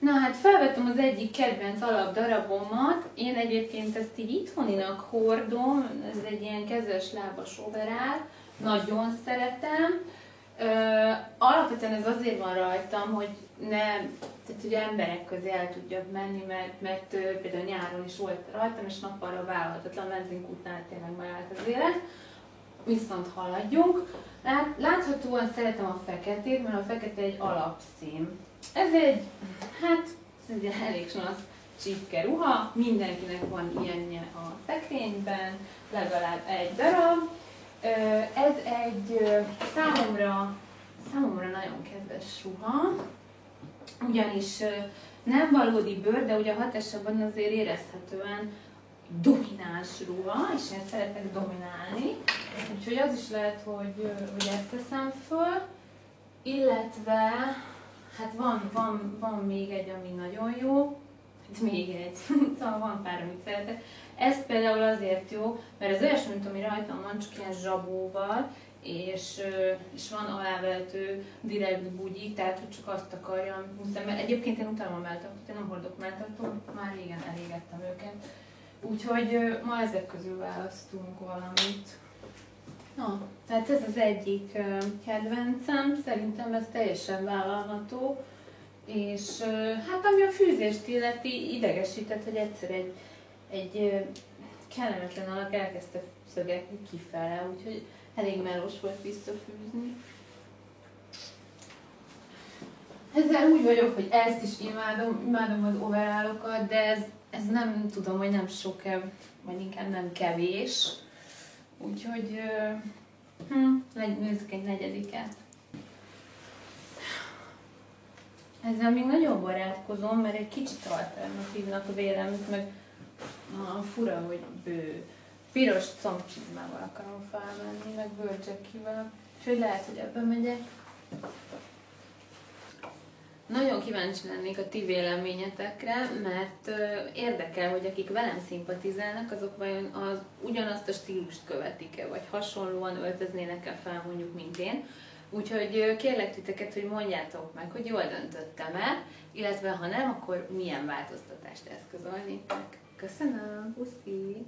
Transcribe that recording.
Na hát felvettem az egyik kedvenc alapdarabomat, én egyébként ezt így itthoninak hordom, ez egy ilyen kezes lábas overall, nagyon szeretem. Alapvetően ez azért van rajtam, hogy tehát ugye emberek közé el tudjak menni, mert például nyáron is volt rajtam, és nappalra vállalhatatlan benzinkútnál tényleg megállt az élet. Viszont haladjunk. Láthatóan szeretem a feketét, mert a fekete egy alapszín. Ez egy elég klassz csipke ruha, mindenkinek van ilyenje a szekrényben, legalább egy darab. Ez egy számomra nagyon kedves ruha, ugyanis nem valódi bőr, de ugye a hatásában azért érezhetően domináns ruha, és én szeretek dominálni, úgyhogy az is lehet, hogy ezt teszem föl, illetve hát van még egy, ami nagyon jó, hát még egy, szóval van pár, amit szeretek. Ez például azért jó, mert ez olyasmi, mint ami rajtam van, csak ilyen zsabóval, és van alávehető direkt bugyi, tehát hogy csak azt akarjam húzni, mert egyébként én utálom a melltartót, én nem hordok melltartót, már régen elégettem őket. Úgyhogy ma ezek közül választunk valamit. Na, tehát ez az egyik kedvencem, szerintem ez teljesen vállalható, és hát ami a fűzést illeti, idegesített, hogy egyszer egy kellemetlen alak elkezdte szögekni kifele, úgyhogy elég melós volt visszafűzni. Ezzel úgy vagyok, hogy ezt is imádom az overallokat, de ez nem tudom, hogy nem sok-e, vagy inkább nem kevés. Úgyhogy nézzük egy negyediket. Ezzel még nagyon barátkozom, mert egy kicsit alternatívnak vélem, meg fura, hogy bő. Piros combcsizmával akarom felmenni, meg bőrcsekkivel. Úgyhogy lehet, hogy ebben megyek. Nagyon kíváncsi lennék a ti véleményetekre, mert érdekel, hogy akik velem szimpatizálnak, azok vajon ugyanazt a stílust követik-e, vagy hasonlóan öltöznének-e fel mondjuk, mint én. Úgyhogy kérlek titeket, hogy mondjátok meg, hogy jól döntöttem-e, illetve ha nem, akkor milyen változtatást eszközölnétek. Köszönöm, puszi!